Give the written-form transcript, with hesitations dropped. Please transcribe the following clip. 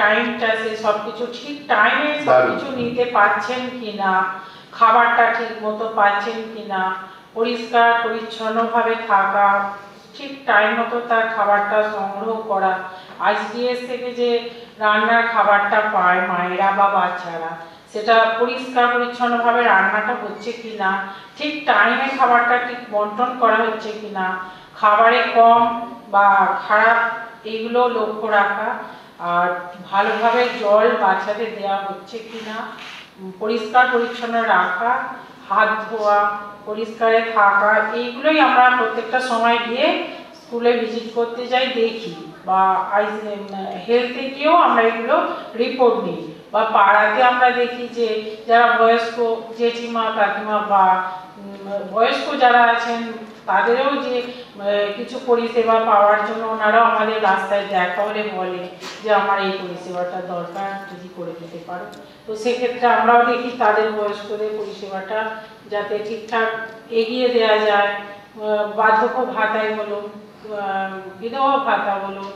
টাইমটা সে সবকিছু ঠিক টাইমে সবকিছু নিতে পারছেন কিনা, খাবারটা ঠিক মতো পাচ্ছেন কিনা, পরিষ্কার পরিচ্ছন্নভাবে থাকা, ঠিক টাইম মতো তার খাবারটা সংগ্রহ করা, আইসিডিএস থেকে যে রান্নার খাবারটা পায় মায়েরা বা বাচ্চারা, সেটা পরিষ্কার পরিচ্ছন্নভাবে রান্নাটা হচ্ছে কিনা, ঠিক টাইমে খাবারটা ঠিক বন্টন করা হচ্ছে কিনা, খাবারে কম বা খারাপ এইগুলো লক্ষ্য রাখা, আর ভালোভাবে জল বাচ্চাদের দেওয়া হচ্ছে কিনা, পরিষ্কার পরিচ্ছন্ন রাখা, হাত ধোয়া, পরিষ্কারে থাকা, এইগুলোই আমরা প্রত্যেকটা সময় গিয়ে স্কুলে ভিজিট করতে যাই, দেখি বা হেলথে গিয়েও আমরা এগুলো রিপোর্ট দিই, বা পাড়াতে আমরা দেখি যে যারা বয়স্ক জেঠিমা কাকিমা বা বয়স্ক যারা আছেন তাদেরও যে কিছু পরিষেবা পাওয়ার জন্য ওনারাও আমাদের রাস্তায় দেখা হলে বলে যে আমার এই পরিষেবাটা দরকার, যদি করে দিতে পারো। তো সেক্ষেত্রে আমরাও দেখি তাদের বয়স্কদের পরিষেবাটা যাতে ঠিকঠাক এগিয়ে দেওয়া যায়, বার্ধক্য ভাতাই বলুন, বিধবা ভাতা বলুন,